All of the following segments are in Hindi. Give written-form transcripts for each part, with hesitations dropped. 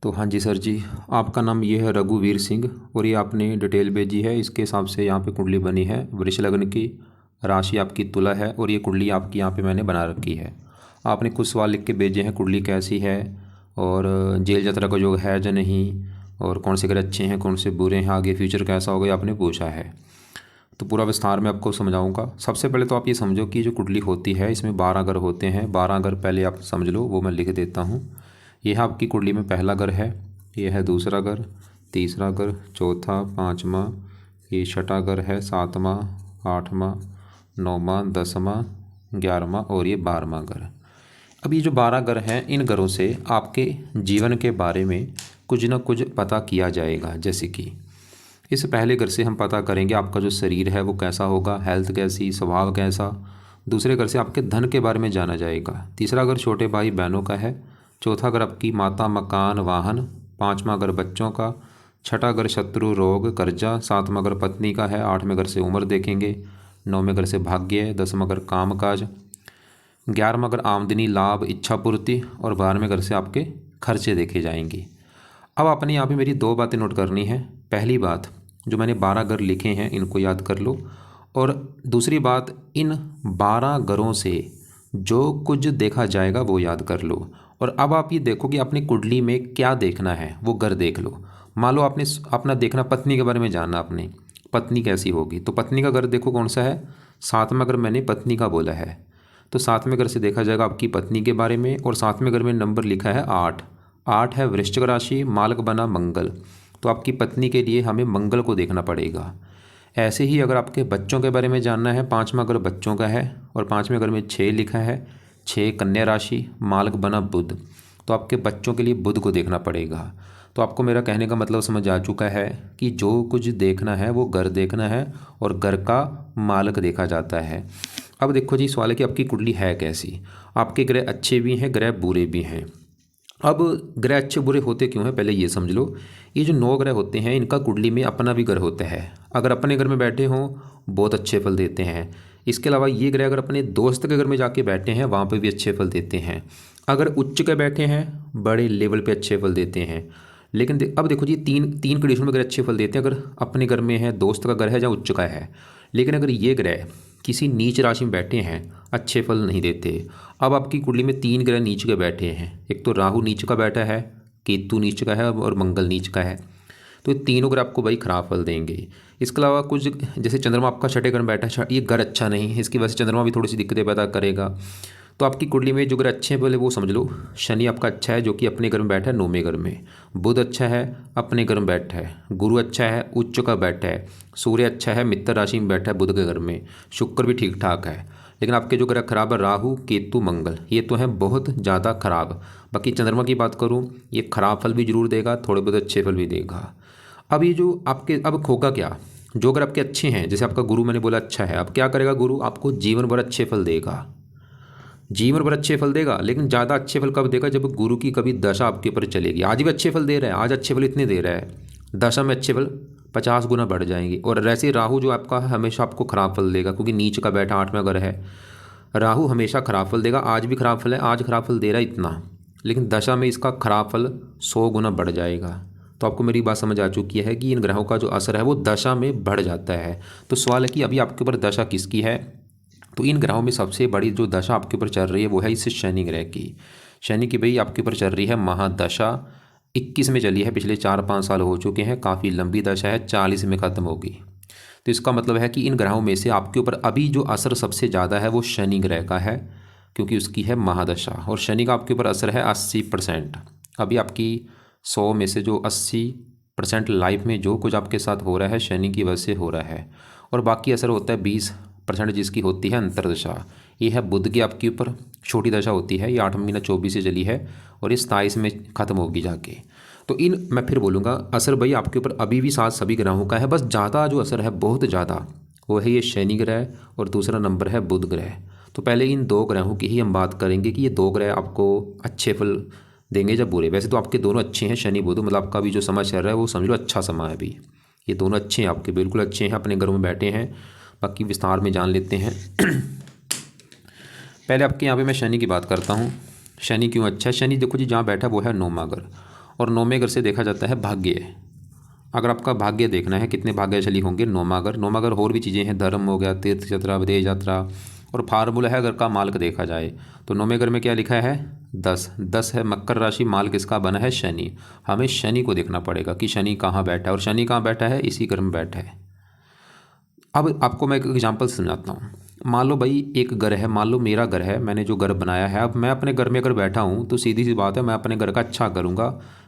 तो हाँ जी सर जी, आपका नाम ये है रघुवीर सिंह और ये आपने डिटेल भेजी है। इसके हिसाब से यहाँ पे कुंडली बनी है। वृष लग्न की राशि आपकी तुला है और ये कुंडली आपकी यहाँ पे मैंने बना रखी है। आपने कुछ सवाल लिख के भेजे हैं, कुंडली कैसी है और जेल यात्रा का योग है या नहीं, और कौन से ग्रह अच्छे हैं कौन से बुरे हैं, आगे फ्यूचर कैसा होगा, ये आपने पूछा है। तो पूरा विस्तार में आपको समझाऊंगा। सबसे पहले तो आप ये समझो कि जो कुंडली होती है इसमें 12 घर होते हैं। 12 घर पहले आप समझ लो, वो मैं लिख देता हूँ। यह आपकी कुंडली में पहला घर है, यह है दूसरा घर, तीसरा घर, चौथा, पाँचवा, ये छठा घर है, सातवां, आठवां, नौवां, दसवां, 11वां और ये 12वां घर। अब ये जो 12 घर हैं, इन घरों से आपके जीवन के बारे में कुछ ना कुछ पता किया जाएगा। जैसे कि इस पहले घर से हम पता करेंगे आपका जो शरीर है वो कैसा होगा, हेल्थ कैसी, स्वभाव कैसा। दूसरे घर से आपके धन के बारे में जाना जाएगा। तीसरा घर छोटे भाई बहनों का है। चौथा घर आपकी माता, मकान, वाहन। पाँचवां घर बच्चों का। छठा घर शत्रु, रोग, कर्जा। सातवां घर पत्नी का है। आठवें घर से उम्र देखेंगे। नौवें घर से भाग्य। 10वां घर काम काज। 11वां घर आमदनी, लाभ, इच्छा पूर्ति। और 12वें घर से आपके खर्चे देखे जाएंगे। अब आपने यहाँ पे मेरी दो बातें नोट करनी है। पहली बात, जो मैंने 12 घर लिखे हैं इनको याद कर लो। और दूसरी बात, इन 12 घरों से जो कुछ देखा जाएगा वो याद कर लो। और अब आप ये देखो कि अपनी कुंडली में क्या देखना है, वो घर देख लो। मान लो आपने अपना देखना, पत्नी के बारे में जानना, आपने पत्नी कैसी होगी, तो पत्नी का घर देखो कौन सा है। 7वां घर मैंने पत्नी का बोला है, तो 7वें घर से देखा जाएगा आपकी पत्नी के बारे में। और 7वें घर में नंबर लिखा है 8। 8 है वृश्चिक राशि, मालक बना मंगल, तो आपकी पत्नी के लिए हमें मंगल को देखना पड़ेगा। ऐसे ही अगर आपके बच्चों के बारे में जानना है, 5वां घर बच्चों का है और 5वें घर में 6 लिखा है। 6 कन्या राशि, मालक बना बुध, तो आपके बच्चों के लिए बुध को देखना पड़ेगा। तो आपको मेरा कहने का मतलब समझ आ चुका है कि जो कुछ देखना है वो घर देखना है और घर का मालक देखा जाता है। अब देखो जी, सवाल है कि आपकी कुंडली है कैसी। आपके ग्रह अच्छे भी हैं, ग्रह बुरे भी हैं। अब ग्रह अच्छे बुरे होते क्यों हैं, पहले ये समझ लो। ये जो 9 ग्रह होते हैं इनका कुंडली में अपना भी घर होता है। अगर अपने घर में बैठे हों बहुत अच्छे फल देते हैं। इसके अलावा ये ग्रह अगर अपने दोस्त के घर में जाके बैठे हैं वहाँ पे भी अच्छे फल देते हैं। अगर उच्च के बैठे हैं बड़े लेवल पे अच्छे फल देते हैं। लेकिन अब देखो जी, तीन तीन कंडीशन में अगर अच्छे फल देते हैं, अगर अपने घर में है, दोस्त का घर है या उच्च का है। लेकिन अगर ये ग्रह किसी नीच राशि में बैठे हैं अच्छे फल नहीं देते। अब आपकी कुंडली में 3 ग्रह नीच के बैठे हैं। एक तो राहु नीच का बैठा है, केतु नीच का है और मंगल नीच का है। तो ये तीनों ग्रह आपको भाई खराब फल देंगे। इसके अलावा कुछ, जैसे चंद्रमा आपका छठे घर में बैठा है, ये घर अच्छा नहीं है, इसकी वजह से चंद्रमा भी थोड़ी सी दिक्कतें पैदा करेगा। तो आपकी कुंडली में जो ग्रह अच्छे हैं पहले वो समझ लो। शनि आपका अच्छा है जो कि अपने घर में बैठा है 9वें घर में। बुध अच्छा है, अपने घर में बैठा है। गुरु अच्छा है, उच्च का बैठा है। सूर्य अच्छा है, मित्र राशि में बैठा है बुध के घर में। शुक्र भी ठीक ठाक है। लेकिन आपके जो ग्रह खराब है, राहु, केतु, मंगल, ये तो हैं बहुत ज़्यादा खराब। बाकी चंद्रमा की बात करूँ, ये खराब फल भी जरूर देगा, थोड़े बहुत अच्छे फल भी देगा। अब ये जो आपके, अब होगा क्या, जो अगर आपके अच्छे हैं, जैसे आपका गुरु मैंने बोला अच्छा है, अब क्या करेगा गुरु, आपको जीवन भर अच्छे फल देगा। जीवन भर अच्छे फल देगा, लेकिन ज़्यादा अच्छे फल कब देगा, जब गुरु की कभी दशा आपके ऊपर चलेगी। आज भी अच्छे फल दे रहा है, आज अच्छे फल इतने दे रहा है, दशा में अच्छे फल 50 गुना बढ़ जाएंगे। और वैसे राहु जो आपका है हमेशा आपको खराब फल देगा, क्योंकि नीच का बैठा 8वां घर है। राहु हमेशा खराब फल देगा, आज भी खराब फल है, आज खराब फल दे रहा है इतना, लेकिन दशा में इसका खराब फल 100 गुना बढ़ जाएगा। तो आपको मेरी बात समझ आ चुकी है कि इन ग्रहों का जो असर है वो दशा में बढ़ जाता है। तो सवाल है कि अभी आपके ऊपर दशा किसकी है। तो इन ग्रहों में सबसे बड़ी जो दशा आपके ऊपर चल रही है वो है इस शनि ग्रह की। शनि की भाई आपके ऊपर चल रही है महादशा। 21 में चली है, पिछले 4-5 साल हो चुके हैं, काफ़ी लंबी दशा है, 40 में ख़त्म होगी। तो इसका मतलब है कि इन ग्रहों में से आपके ऊपर अभी जो असर सबसे ज़्यादा है वो शनि ग्रह का है, क्योंकि उसकी है महादशा। और शनि का आपके ऊपर असर है 80%। अभी आपकी 100 में से जो 80% लाइफ में जो कुछ आपके साथ हो रहा है शनि की वजह से हो रहा है। और बाकी असर होता है 20% जिसकी होती है अंतर्दशा। ये है बुध की आपके ऊपर छोटी दशा होती है, ये 8 महीना 24 से चली है और ये 27 में ख़त्म होगी जाके। तो इन, मैं फिर बोलूँगा, असर भाई आपके ऊपर अभी भी साथ सभी ग्रहों का है, बस ज़्यादा जो असर है बहुत ज़्यादा वो है ये शनि ग्रह और दूसरा नंबर है बुध ग्रह। तो पहले इन 2 ग्रहों की ही हम बात करेंगे कि ये 2 ग्रह आपको अच्छे फल देंगे या बुरे। वैसे तो आपके दोनों अच्छे हैं, शनि बुध, मतलब आपका भी जो समय चल रहा है वो समझ लो अच्छा समय है अभी। ये दोनों अच्छे हैं आपके, बिल्कुल अच्छे हैं, अपने घरों में बैठे हैं। बाकी विस्तार में जान लेते हैं। पहले आपके यहाँ पे मैं शनि की बात करता हूँ। शनि क्यों अच्छा है। शनि देखो जी, जहाँ बैठा वो है 9वां घर, और नौवें घर से देखा जाता है भाग्य। अगर आपका भाग्य देखना है कितने भाग्यशाली होंगे, नौवां घर। नौवां घर और भी चीज़ें हैं, धर्म हो गया, तीर्थ यात्रा, विदेश यात्रा, और फार्मूला है घर का मालिक देखा जाए तो नौवें घर में क्या लिखा है 10। 10 है मकर राशि, मालिक इसका बना है शनि। हमें शनि को देखना पड़ेगा कि शनि कहाँ बैठा है, और शनि कहाँ बैठा है, इसी घर में बैठा है। अब आपको मैं एक एग्जांपल समझाता हूँ। मान लो भाई एक घर है, मान लो मेरा घर है, मैंने जो घर बनाया है, अब मैं अपने घर में अगर बैठा हूँ तो सीधी सी बात है मैं अपने घर का अच्छा करूँगा,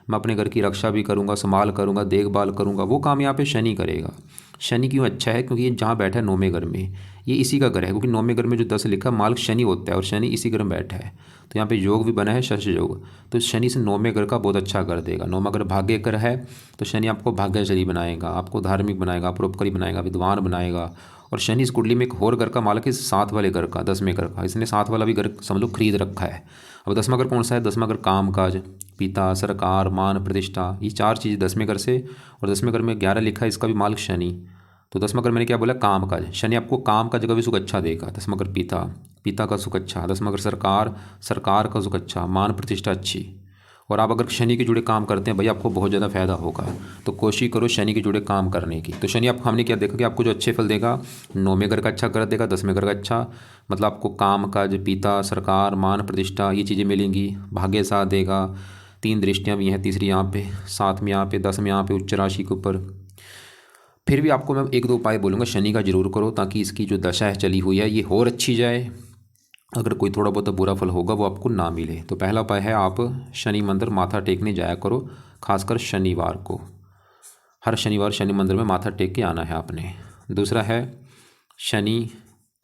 मैं अपने घर की रक्षा भी करूँगा, संभाल करूँगा, देखभाल करूँगा, वो काम यहाँ पे शनि करेगा। शनि क्यों अच्छा है, क्योंकि ये जहाँ बैठा है नौवें घर में, ये इसी का घर है, क्योंकि नौवें घर में जो 10 लिखा मालिक शनि होता है और शनि इसी घर में बैठा है, तो यहाँ पे योग भी बना है, शश योग। तो शनि से नौवें घर का बहुत अच्छा कर देगा। नौवां घर भाग्य घर है तो शनि आपको भाग्यशाली बनाएगा, आपको धार्मिक बनाएगा, परोपकारी बनाएगा, विद्वान बनाएगा। और शनि इस कुंडली में एक और घर का मालिक है, 7 वाले घर का, 10वें घर का, इसने 7 वाला भी घर समझ लो खरीद रखा है। अब 10वां घर कौन सा है, 10वां घर काम काज, पिता, सरकार, मान प्रतिष्ठा, ये 4 चीज़ 10वें घर से। और 10वें घर में 11 लिखा है, इसका भी मालिक शनि। तो 10वां घर मैंने क्या बोला, काम काज। शनि आपको काम का जगह भी सुख अच्छा देगा। 10वां घर पिता, पिता का सुख अच्छा। 10वां घर सरकार, सरकार का सुख अच्छा, मान प्रतिष्ठा अच्छी। और आप अगर शनि के जुड़े काम करते हैं भाई, आपको बहुत ज़्यादा फायदा होगा। तो कोशिश करो शनि के जुड़े काम करने की। तो शनि आप हमने क्या देखा कि आपको जो अच्छे फल देगा, नौवें घर का अच्छा कर देगा, 10वें घर का अच्छा, मतलब आपको काम काज, पिता, सरकार, मान प्रतिष्ठा, ये चीज़ें मिलेंगी। भाग्य साथ देगा। 3 दृष्टियाँ भी हैं, तीसरी यहाँ पे, 7 में यहाँ पे, 10 में यहाँ पे, उच्च राशि के ऊपर। फिर भी आपको मैं 1-2 उपाय बोलूँगा शनि का जरूर करो, ताकि इसकी जो दशा है चली हुई है ये और अच्छी जाए। अगर कोई थोड़ा बहुत बुरा फल होगा वो आपको ना मिले। तो पहला उपाय है आप शनि मंदिर माथा टेकने जाया करो, खासकर शनिवार को। हर शनिवार शनि मंदिर में माथा टेक के आना है आपने। दूसरा है शनि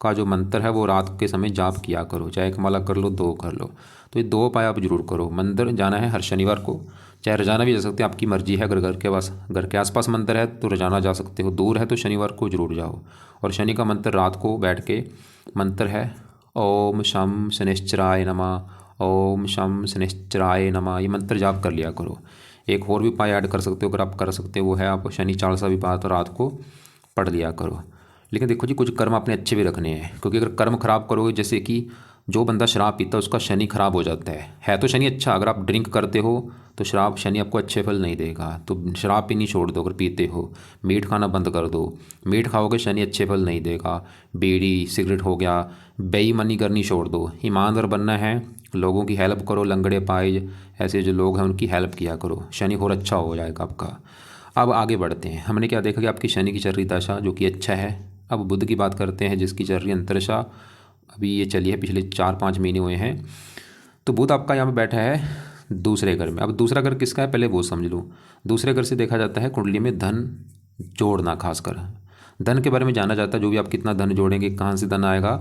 का जो मंत्र है वो रात के समय जाप किया करो, चाहे 1 माला कर लो, 2 कर लो। तो ये 2 उपाय आप जरूर करो। मंदिर जाना है हर शनिवार को, चाहे रोजाना भी जा सकते हैं, आपकी मर्जी है। अगर घर के आसपास मंदिर है तो रोजाना जा सकते हो, दूर है तो शनिवार को जरूर जाओ। और शनि का मंत्र रात को बैठ के, मंत्र है ओम शम शनिश्चराय नमः, ओम शम शनिश्चराय नमः, ये मंत्र जाप कर लिया करो। एक और भी उपाय ऐड कर सकते हो, अगर आप कर सकते हो, वो है आप शनि चालीसा भी पाठ रात को पढ़ लिया करो। लेकिन देखो जी, कुछ कर्म अपने अच्छे भी रखने हैं, क्योंकि अगर कर्म खराब करोगे, जैसे कि जो बंदा शराब पीता है उसका शनि खराब हो जाता है तो शनि अच्छा। अगर आप ड्रिंक करते हो तो शराब, शनि आपको अच्छे फल नहीं देगा। तो शराब पीनी छोड़ दो। अगर पीते हो, मीट खाना बंद कर दो। मीट खाओगे शनि अच्छे फल नहीं देगा। बीड़ी सिगरेट हो गया, बेईमानी करनी छोड़ दो। ईमानदार बनना है, लोगों की हेल्प करो, लंगड़े पाए ऐसे जो लोग हैं उनकी हेल्प किया करो, शनि और अच्छा हो जाएगा आपका। अब आगे बढ़ते हैं। हमने क्या देखा कि आपकी शनि की चल रही दशा जो कि अच्छा है। अब बुध की बात करते हैं, जिसकी चल रही अंतरदशा अभी ये चली है, पिछले 4-5 महीने हुए हैं। तो बुध आपका यहाँ पे बैठा है दूसरे घर में। अब दूसरा घर किसका है पहले वो समझ लो। दूसरे घर से देखा जाता है कुंडली में धन जोड़ना, खासकर धन के बारे में जाना जाता है। जो भी आप कितना धन जोड़ेंगे, कहाँ से धन आएगा,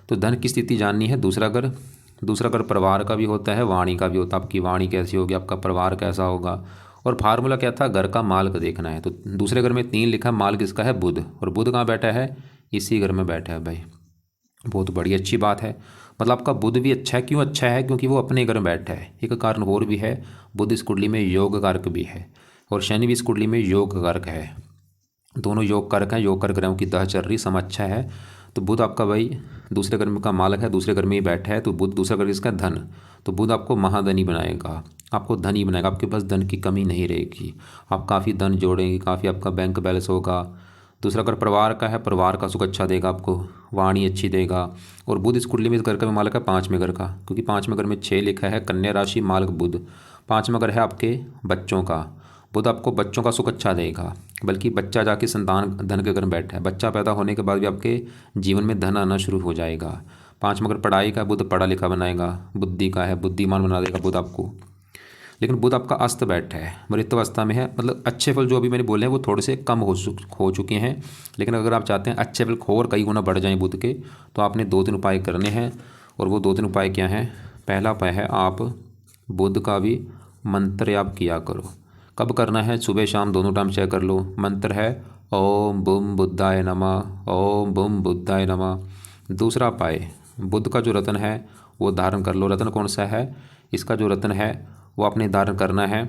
तो धन की स्थिति जाननी है। दूसरा घर परिवार का भी होता है, वाणी का भी होता है। आपकी वाणी कैसी होगी, आपका परिवार कैसा होगा। और फार्मूला क्या था, घर का मालिक देखना है। तो दूसरे घर में 3 लिखा, मालिक इसका है बुध। और बुध कहाँ बैठा है, इसी घर में बैठा है भाई। बहुत बड़ी अच्छी बात है। मतलब आपका बुध भी अच्छा है। क्यों अच्छा है, क्योंकि वो अपने घर में बैठा है। एक कारण और भी है, बुध इस कुंडली में योग कारक भी है, और शनि भी इस कुंडली में योग कारक है। दोनों योग कारक हैं। योग कारक ग्रहों की दशा चल रही, समय अच्छा है। तो बुध आपका भाई दूसरे घर में का मालिक है, दूसरे घर में ही बैठा है। तो बुध दूसरा घर किसका, धन। तो बुध आपको महाधनी बनाएगा, आपको धनी बनाएगा। आपके पास धन की कमी नहीं रहेगी, आप काफ़ी धन जोड़ेंगे, काफ़ी आपका बैंक बैलेंस होगा। दूसरा घर परिवार का है, परिवार का सुख अच्छा देगा आपको, वाणी अच्छी देगा। और बुध इस कुंडली में इस घर का भी मालिक है 5वें घर का, क्योंकि 5वें घर में 6 लिखा है, कन्या राशि मालिक बुध। 5वां घर है आपके बच्चों का। बुध आपको बच्चों का सुख अच्छा देगा, बल्कि बच्चा जाके संतान धन के घर में बैठा है। बच्चा पैदा होने के बाद भी आपके जीवन में धन आना शुरू हो जाएगा। 5वां घर पढ़ाई का, बुध पढ़ा लिखा बनाएगा। बुद्धि का है, बुद्धिमान बना देगा बुध आपको। लेकिन बुध आपका अस्त बैठा है, मृत्यावस्था में है। मतलब अच्छे फल जो अभी मैंने बोले हैं वो थोड़े से कम हो चुके हैं। लेकिन अगर आप चाहते हैं अच्छे फल और कई गुना बढ़ जाएं बुध के, तो आपने 2-3 उपाय करने हैं। और वो 2-3 उपाय क्या हैं। पहला उपाय है आप बुध का भी मंत्र आप किया करो। कब करना है, सुबह शाम दोनों टाइम चेक कर लो। मंत्र है ओम बुम बुद्धाय नमः, ओम बुम बुद्धाय नमः। दूसरा उपाय, बुध का जो रत्न है वो धारण कर लो। रत्न कौन सा है, इसका जो रत्न है वो आपने धारण करना है,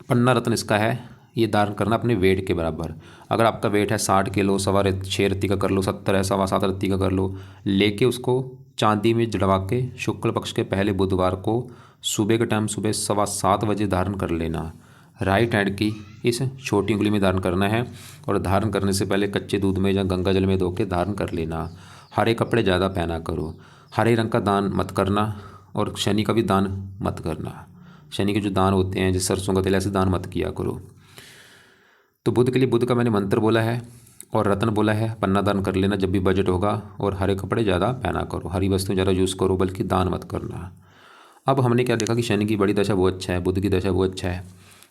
पन्ना रत्न इसका है। ये धारण करना अपने वेट के बराबर। अगर आपका वेट है 60 किलो, 6.25 रत्ती का कर लो, 70 है 7.25 रत्ती का कर लो। लेके उसको चांदी में जड़वा के शुक्ल पक्ष के पहले बुधवार को सुबह के टाइम सुबह 7:15 बजे धारण कर लेना। राइट हैंड की इस छोटी उंगली में धारण करना है और धारण करने से पहले कच्चे दूध में या गंगा जल में धो के धारण कर लेना। हरे कपड़े ज़्यादा पहना करो। हरे रंग का दान मत करना और शनि का भी दान मत करना। शनि के जो दान होते हैं जैसे सरसों का तेल, ऐसे दान मत किया करो। तो बुध के लिए बुध का मैंने मंत्र बोला है और रत्न बोला है। पन्ना दान कर लेना जब भी बजट होगा और हरे कपड़े ज़्यादा पहना करो। हरी वस्तु ज़्यादा यूज़ करो, बल्कि दान मत करना। अब हमने क्या देखा कि शनि की बड़ी दशा वो अच्छा है, बुध की दशा वो अच्छा है।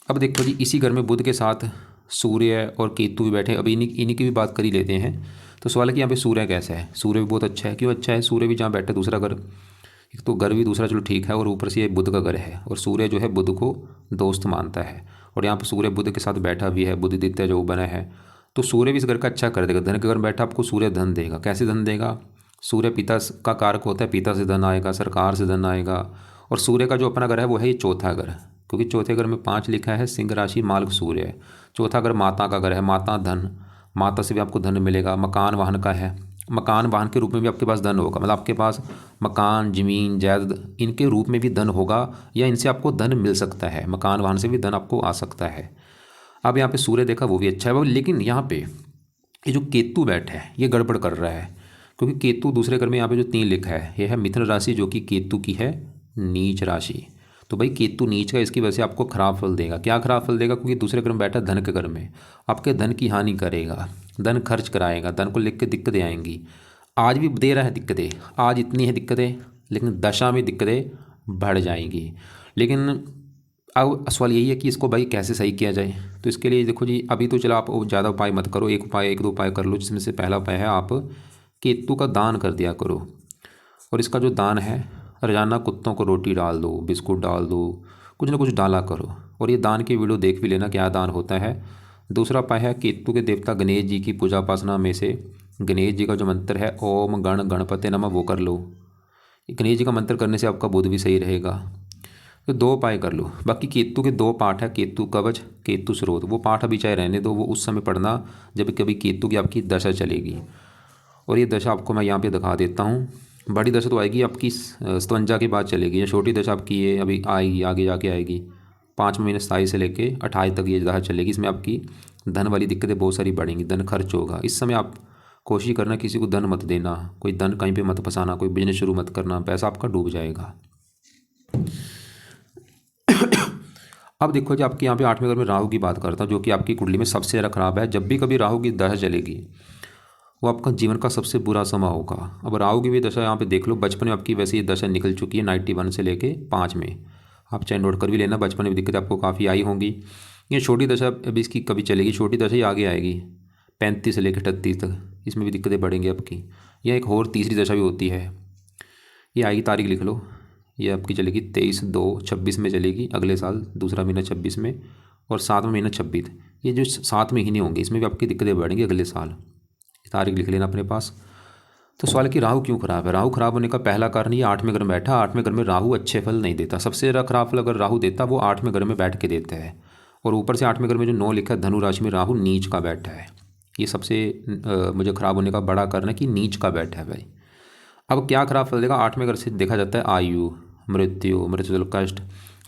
अब देखो जी, इसी घर में बुध के साथ सूर्य और केतु भी बैठे। अब इन्हीं की भी बात कर ही लेते हैं। तो सवाल है कि यहाँ पे सूर्य कैसा है। सूर्य भी बहुत अच्छा है। क्यों अच्छा है? सूर्य भी जहाँ बैठा दूसरा घर, एक तो घर भी दूसरा चलो ठीक है, और ऊपर से ये बुध का घर है और सूर्य जो है बुध को दोस्त मानता है और यहाँ पर सूर्य बुध के साथ बैठा भी है। बुधदित्य जो बना है, तो सूर्य भी इस घर का अच्छा कर देगा। धन के घर में बैठा आपको सूर्य धन देगा। कैसे धन देगा? सूर्य पिता का कारक होता है, पिता से धन आएगा, सरकार से धन आएगा। और सूर्य का जो अपना घर है वो है ये चौथा घर, क्योंकि चौथे घर में 5 लिखा है, सिंह राशि मार्ग सूर्य। चौथा घर माता का घर है, माता धन, माता से भी आपको धन मिलेगा। मकान वाहन का है, मकान वाहन के रूप में भी आपके पास धन होगा। मतलब आपके पास मकान ज़मीन जायदाद इनके रूप में भी धन होगा या इनसे आपको धन मिल सकता है। मकान वाहन से भी धन आपको आ सकता है। अब यहाँ पे सूर्य देखा वो भी अच्छा है, लेकिन यहाँ पे ये जो केतु बैठा है ये गड़बड़ कर रहा है, क्योंकि केतु दूसरे घर में यहाँ पे जो 3 लिखा है ये है मिथुन राशि, जो कि केतु की है नीच राशि। तो भाई केतु नीच का, इसकी वजह से आपको खराब फल देगा। क्या खराब फल देगा? क्योंकि दूसरे घर में बैठा धन के घर में आपके धन की हानि करेगा, धन खर्च कराएगा, धन को लेकर के दिक्कतें आएंगी। आज भी दे रहा है दिक्कतें, आज इतनी है दिक्कतें, लेकिन दशा में दिक्कतें बढ़ जाएंगी। लेकिन अब सवाल यही है कि इसको भाई कैसे सही किया जाए। तो इसके लिए देखो जी, अभी तो चलो आप ज़्यादा उपाय मत करो, एक दो उपाय कर लो, जिसमें से पहला उपाय है आप केतु का दान कर दिया करो। और इसका जो दान है, रोजाना कुत्तों को रोटी डाल दो, बिस्कुट डाल दो, कुछ ना कुछ डाला करो। और ये दान की वीडियो देख भी लेना क्या दान होता है। दूसरा उपाय है केतु के देवता गणेश जी की पूजा उपासना में से गणेश जी का जो मंत्र है ओम गण गणपते नमः, वो कर लो। गणेश जी का मंत्र करने से आपका बुध भी सही रहेगा। तो 2 उपाय कर लो। बाकी केतु के 2 पाठ है, केतु कवच, केतु स्रोत। वो पाठ अभी चाहे रहने दो, वो उस समय पढ़ना जब कभी केतु की आपकी दशा चलेगी। और ये दशा आपको मैं यहाँ पे दिखा देता हूँ। बड़ी दशा तो आएगी आपकी 57 के बाद चलेगी, या छोटी दशा आपकी ये अभी आएगी, आगे जाके आएगी। 5वें महीने 27 से लेके 28 तक ये दशा चलेगी। इसमें आपकी धन वाली दिक्कतें बहुत सारी बढ़ेंगी, धन खर्च होगा। इस समय आप कोशिश करना किसी को धन मत देना, कोई धन कहीं पे मत फंसाना, कोई बिजनेस शुरू मत करना, पैसा आपका डूब जाएगा। अब देखो जी, आपके यहाँ पे 8वें घर में राहु की बात करता हूँ, जो कि आपकी कुंडली में सबसे ज़्यादा खराब है। जब भी कभी राहु की दशा चलेगी वो आपका जीवन का सबसे बुरा समय होगा। अब राहु की भी दशा यहाँ पे देख लो, बचपन में आपकी वैसे ये दशा निकल चुकी है 91 से लेके 5 में। आप चाहे नोट कर भी लेना, बचपन में दिक्कत आपको काफ़ी आई होंगी। ये छोटी दशा अभी इसकी कभी चलेगी, छोटी दशा ही आगे आएगी 35 से लेकर 38 तक, इसमें भी दिक्कतें बढ़ेंगी आपकी। यह एक और तीसरी दशा भी होती है, ये आएगी, तारीख लिख लो। ये आपकी चलेगी 23/2/26 में चलेगी, अगले साल दूसरा महीना 26 में, और 7वां महीना 26। ये जो 7 महीने होंगे इसमें भी आपकी दिक्कतें बढ़ेंगी अगले साल। तारीख लिख लेना अपने पास। तो सवाल है कि राहु क्यों खराब है। राहु खराब होने का पहला कारण ये 8वें घर में बैठा। 8वें घर में राहु अच्छे फल नहीं देता। सबसे ज़्यादा खराब फल अगर राहु देता वो 8वें घर में बैठ के देता है। और ऊपर से 8वें घर में जो 9 लिखा है धनु राशि में राहु नीच का बैठा है। ये सबसे मुझे खराब होने का बड़ा कारण है कि नीच का बैठा है भाई। अब क्या खराब फल देगा? 8वें घर से देखा जाता है आयु, मृत्यु, मृत्यु कष्ट,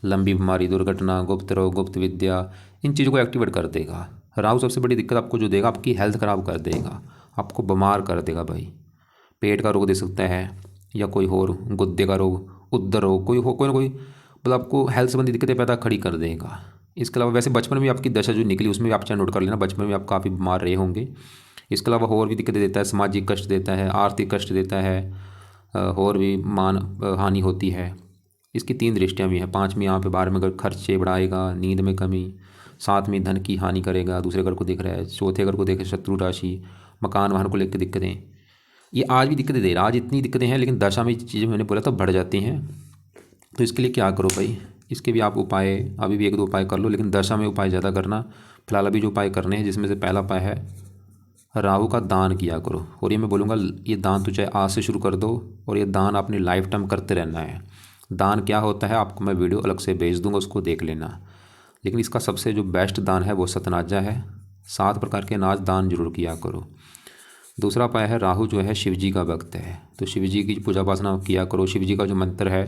लंबी बीमारी, दुर्घटना, गुप्त रोग, गुप्त विद्या, इन चीज़ों को एक्टिवेट कर देगा। राहु सबसे बड़ी दिक्कत आपको जो देगा, आपकी हेल्थ खराब कर देगा, आपको बीमार कर देगा भाई। पेट का रोग दे सकता है, या कोई और गुद्दे का रोग, उदर रोग, कोई ना कोई, मतलब आपको हेल्थ संबंधी दिक्कतें पैदा खड़ी कर देगा। इसके अलावा वैसे बचपन में आपकी दशा जो निकली उसमें भी आप चाहे नोट कर लेना, बचपन में आप काफ़ी बीमार रहे होंगे। इसके अलावा और भी दिक्कतें देता है, सामाजिक कष्ट देता है, आर्थिक कष्ट देता है, और भी मान हानि होती है। इसकी 3 दृष्टियाँ भी हैं। 5वीं यहाँ पे 12वें घर खर्चे बढ़ाएगा, नींद में कमी, 7वीं धन की हानि करेगा, दूसरे घर को देख रहा है, चौथे घर को देखे शत्रु राशि, मकान वाहन को लेकर दिक्कतें। ये आज भी दिक्कतें दे रहा है, आज इतनी दिक्कतें हैं, लेकिन दशा में चीज़ें मैंने बोला तो बढ़ जाती हैं। तो इसके लिए क्या करो भाई, इसके भी आप उपाय अभी भी 1-2 उपाय कर लो, लेकिन दशा में उपाय ज़्यादा करना। फिलहाल अभी जो उपाय करने हैं, जिसमें से पहला उपाय है राहु का दान किया करो। और ये मैं बोलूँगा, ये दान तो चाहे आज से शुरू कर दो, और ये दान अपनी लाइफ टाइम करते रहना है। दान क्या होता है आपको मैं वीडियो अलग से भेज दूँगा, उसको देख लेना। लेकिन इसका सबसे जो बेस्ट दान है वो सतनाजा है। 7 प्रकार के अनाज दान जरूर किया करो। दूसरा उपाय है, राहु जो है शिव जी का भक्त है, तो शिव जी की पूजा उपासना किया करो। शिव जी का जो मंत्र है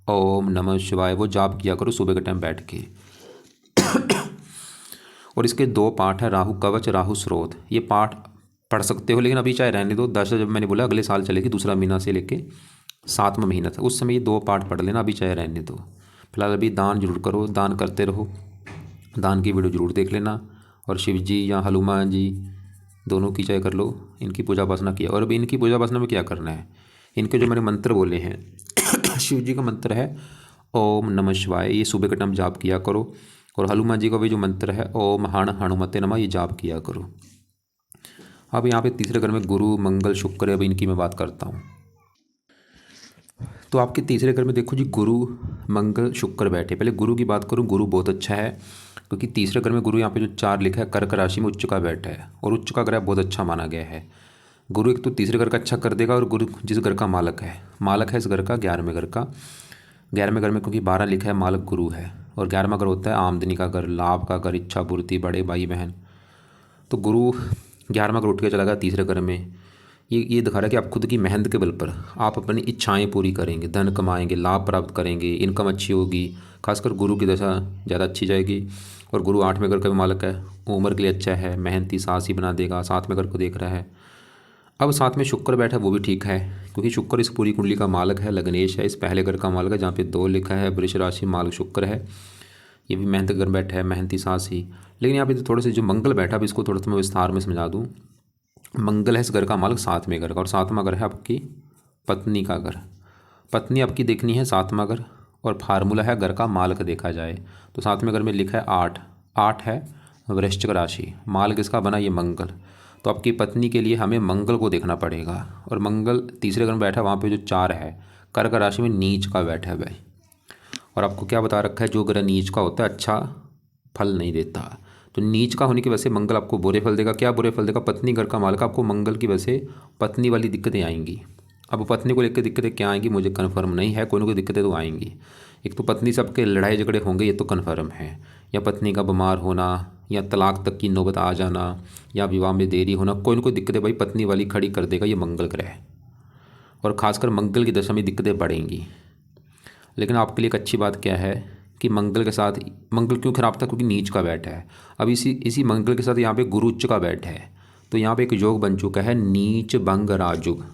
ओम नमः शिवाय वो जाप किया करो सुबह के टाइम बैठ के। और इसके 2 पाठ है, राहु कवच, राहु स्रोत। ये पाठ पढ़ सकते हो, लेकिन अभी चाहे रहने दो। दशा जब मैंने बोला अगले साल चलेगी, दूसरा महीना से लेके 7वां महीना था, उस समय ये 2 पाठ पढ़ लेना, अभी चाहे रहने दो। फिलहाल अभी दान जरूर करो, दान करते रहो, दान की वीडियो जरूर देख लेना। और शिव जी या हनुमान जी दोनों की चाहे कर लो, इनकी पूजा उपासना किया। और अभी इनकी पूजा उपासना में क्या करना है, इनके जो मैंने मंत्र बोले हैं शिव जी का मंत्र है ओम नमः शिवाय, ये सुबह के टाइम जाप किया करो। और हनुमान जी का भी जो मंत्र है ओम हण हनुमते नमः, ये जाप किया करो। अब यहाँ पे तीसरे घर में गुरु मंगल शुक्र है, अभी इनकी मैं बात करता हूँ। तो आपके तीसरे घर में देखो जी, गुरु मंगल शुक्र बैठे। पहले गुरु की बात करूँ, गुरु बहुत अच्छा है, क्योंकि तीसरे घर में गुरु यहाँ पे जो 4 लिखा है, कर्क राशि में उच्च का बैठा है, और उच्च का ग्रह बहुत अच्छा माना गया है। गुरु एक तो तीसरे घर का अच्छा कर देगा, और गुरु जिस घर का मालक है इस घर का 11वें घर का, 11वें घर में क्योंकि 12 लिखा है, मालक गुरु है। और 11वां घर होता है आमदनी का घर, लाभ का घर, इच्छा पूर्ति, बड़े भाई बहन। तो गुरु 11वां घर उठ के चला गया तीसरे घर में। ये दिखा रहा है कि आप खुद की मेहनत के बल पर आप अपनी इच्छाएं पूरी करेंगे, धन कमाएंगे, लाभ प्राप्त करेंगे, इनकम अच्छी होगी। खासकर गुरु की दशा ज़्यादा अच्छी जाएगी। और गुरु 8वें घर का भी मालक है, उम्र के लिए अच्छा है, मेहनती साहसी बना देगा। 7वें घर को देख रहा है। अब साथ में शुक्र बैठा, वो भी ठीक है, क्योंकि शुक्र इस पूरी कुंडली का मालक है, लग्नेश है, इस पहले घर का मालक है, जहाँ पे 2 लिखा है, वृष राशि मालक शुक्र है। ये भी मेहनत घर बैठा है, मेहनती साहसी। लेकिन यहाँ पे तो थोड़े से जो मंगल बैठा, अब इसको थोड़ा सा मैं विस्तार में समझा दूँ। मंगल है इस घर का मालक 7वें घर का, और 7वां घर है आपकी पत्नी का घर। पत्नी आपकी देखनी है 7वां घर, और फार्मूला है घर का मालक देखा जाए तो 7वें घर में लिखा है 8, 8 है वृश्चिक राशि, मालक इसका बना ये मंगल। तो आपकी पत्नी के लिए हमें मंगल को देखना पड़ेगा। और मंगल तीसरे घर में बैठा, वहाँ पे जो 4 है, कर्क राशि में नीच का बैठा है भाई। और आपको क्या बता रखा है, जो ग्रह नीच का होता है अच्छा फल नहीं देता। तो नीच का होने की वजह से मंगल आपको बुरे फल देगा। क्या बुरे फल देगा, पत्नी घर का मालक, आपको मंगल की वजह से पत्नी वाली दिक्कतें आएंगी। अब पत्नी को लेकर दिक्कतें क्या आएंगी मुझे कन्फर्म नहीं है, कोई ना कोई दिक्कतें तो आएंगी। एक तो पत्नी से आपके लड़ाई झगड़े होंगे, ये तो कन्फर्म है, या पत्नी का बीमार होना, या तलाक तक की नौबत आ जाना, या विवाह में देरी होना, कोई ना कोई दिक्कतें भाई पत्नी वाली खड़ी कर देगा ये मंगल ग्रह। और ख़ासकर मंगल की दशा में दिक्कतें बढ़ेंगी। लेकिन आपके लिए एक अच्छी बात क्या है कि मंगल के साथ, मंगल क्यों खराब था, क्योंकि नीच का बैठा है। अब इसी मंगल के साथ यहाँ पे गुरु उच्च का बैठा है, तो यहाँ पे एक योग बन चुका है नीच भंग राजयोग।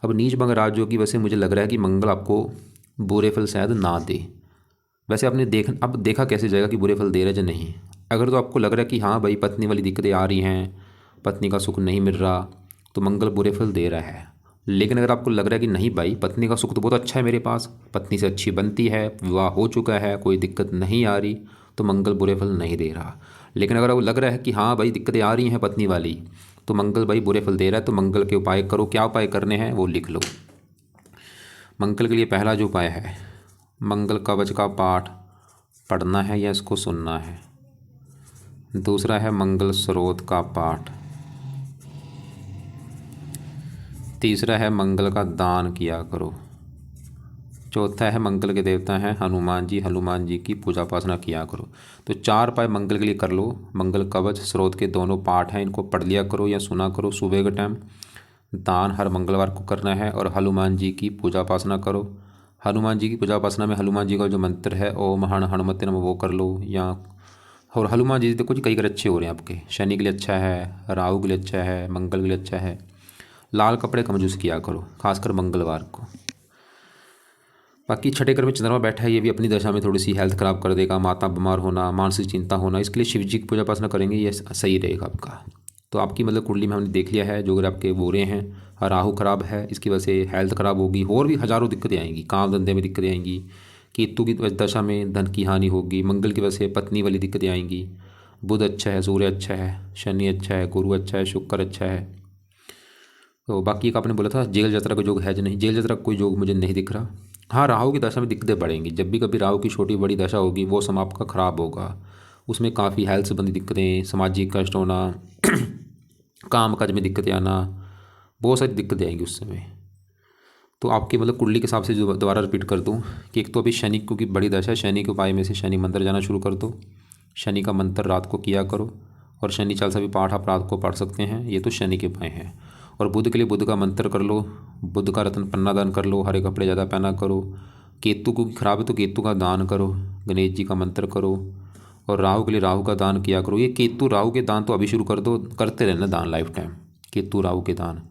अब नीच भंग राजयोग की वजह से मुझे लग रहा है कि मंगल आपको बुरे फल शायद ना दे। वैसे आपने अब देखा कैसे जाएगा कि बुरे फल दे रहा है या नहीं। अगर तो आपको लग रहा है कि हाँ भाई पत्नी वाली दिक्कतें आ रही हैं, पत्नी का सुख नहीं मिल रहा, तो मंगल बुरे फल दे रहा है। लेकिन अगर आपको लग रहा है कि नहीं भाई पत्नी का सुख तो बहुत अच्छा है मेरे पास, पत्नी से अच्छी बनती है, विवाह हो चुका है, कोई दिक्कत नहीं आ रही, तो मंगल बुरे फल नहीं दे रहा। लेकिन अगर आपको लग रहा है कि हाँ भाई दिक्कतें आ रही हैं पत्नी वाली, तो मंगल भाई बुरे फल दे रहा है, तो मंगल के उपाय करो। क्या उपाय करने हैं वो लिख लो। मंगल के लिए पहला जो उपाय है, मंगल कवच का पाठ पढ़ना है या इसको सुनना है। दूसरा है मंगल स्रोत का पाठ। तीसरा है मंगल का दान किया करो। चौथा है मंगल के देवता हैं हनुमान जी, हनुमान जी की पूजा उपासना किया करो। तो 4 उपाय मंगल के लिए कर लो। मंगल कवच स्रोत के दोनों पाठ हैं, इनको पढ़ लिया करो या सुना करो सुबह के टाइम। दान हर मंगलवार को करना है, और हनुमान जी की पूजा उपासना करो। हनुमान जी की पूजा उपासना में हनुमान जी का जो मंत्र है ओम हण हनुमते नमः वो कर लो। या और हनुमान जी देखो जी कई ग्रह अच्छे हो रहे हैं आपके, शनि के लिए अच्छा है, राहु के लिए अच्छा है, मंगल के लिए अच्छा है। लाल कपड़े कम यूज़ किया करो खासकर मंगलवार को। बाकी 6ठे घर में चंद्रमा बैठा है, ये भी अपनी दशा में थोड़ी सी हेल्थ ख़राब कर देगा, माता बीमार होना, मानसिक चिंता होना। इसके लिए शिव जी की पूजा उपासना करेंगे, ये सही रहेगा आपका। तो आपकी मतलब कुंडली में हमने देख लिया है, जो अगर आपके बुरे हैं, राहु खराब है, इसकी वजह से हेल्थ ख़राब होगी, और भी हज़ारों दिक्कतें आएंगी, काम धंधे में दिक्कतें आएंगी, केतु की दशा में धन की हानि होगी, मंगल की वजह से पत्नी वाली दिक्कतें आएंगी। बुध अच्छा है, सूर्य अच्छा है, शनि अच्छा है, गुरु अच्छा है, शुक्र अच्छा है। तो बाकी एक आपने बोला था जेल यात्रा का योग है या नहीं, जेल यात्रा का कोई योग मुझे नहीं दिख रहा। हाँ, राहु की दशा में दिक्कतें बढ़ेंगी, जब भी कभी राहु की छोटी बड़ी दशा होगी वो समय आपका ख़राब होगा। उसमें काफ़ी हेल्थ संबंधी दिक्कतें, सामाजिक कष्ट होना, काम काज में दिक्कतें आना, बहुत सारी दिक्कतें आएंगी उस समय। तो आपकी मतलब कुंडली के हिसाब से जो दोबारा रिपीट कर दूँ कि एक तो अभी शनि की बड़ी दशा है, शनि के उपाय में से शनि मंत्र जाना शुरू कर दो। शनि का मंत्र रात को किया करो, और शनि चालीसा भी पाठ आप रात को पढ़ सकते हैं, ये तो शनि के उपाय हैं। और बुध के लिए बुध का मंत्र कर लो, बुध का रत्न पन्ना दान कर लो, हरे कपड़े ज़्यादा पहना करो, केतु को खराब है तो केतु का दान करो, गणेश जी का मंत्र करो, और राहु के लिए राहु का दान किया करो। ये केतु राहु के दान तो अभी शुरू कर दो, करते रहना दान लाइफ टाइम, केतु राहु के दान।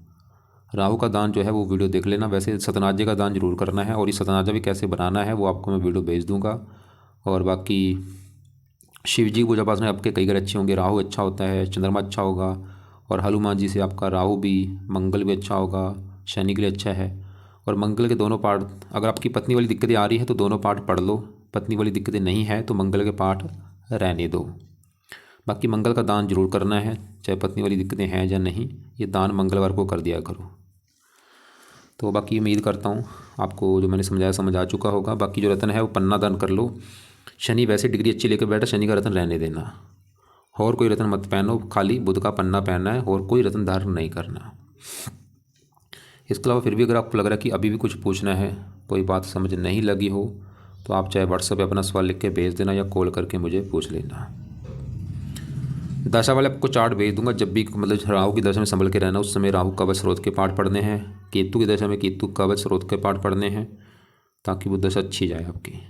राहु का दान जो है वो वीडियो देख लेना। वैसे सतनाजे का दान जरूर करना है, और ये सतनाजा भी कैसे बनाना है वो आपको मैं वीडियो भेज दूंगा। और बाकी शिव जी की पूजा पाठ में आपके कई ग्रह अच्छे होंगे। राहु अच्छा होता है, चंद्रमा अच्छा होगा, और हनुमान जी से आपका राहु भी, मंगल भी अच्छा होगा, शनि के लिए अच्छा है। और मंगल के दोनों पाठ, अगर आपकी पत्नी वाली दिक्कतें आ रही है तो दोनों पाठ पढ़ लो, पत्नी वाली दिक्कतें नहीं है तो मंगल के पाठ रहने दो। बाकी मंगल का दान जरूर करना है, चाहे पत्नी वाली दिक्कतें हैं या नहीं, ये दान मंगलवार को कर दिया करो। तो बाकी उम्मीद करता हूँ आपको जो मैंने समझाया समझ आ चुका होगा। बाकी जो रत्न है वो पन्ना दान कर लो। शनि वैसे डिग्री अच्छी लेकर बैठा, शनि का रत्न रहने देना, और कोई रत्न मत पहनो, खाली बुध का पन्ना पहनना है, और कोई रत्न धारण नहीं करना। इसके अलावा फिर भी अगर आपको लग रहा है कि अभी भी कुछ पूछना है, कोई बात समझ नहीं लगी हो, तो आप चाहे व्हाट्सएप पे अपना सवाल लिख के भेज देना या कॉल करके मुझे पूछ लेना। दशा वाले आपको चार्ट भेज दूंगा। जब भी मतलब राहु की दशा में संभल के रहना, उस समय राहु कवच स्रोत के पाठ पढ़ने हैं, केतु की दशा में केतु कवच स्रोत के पाठ पढ़ने हैं, ताकि वो दशा अच्छी जाए आपकी।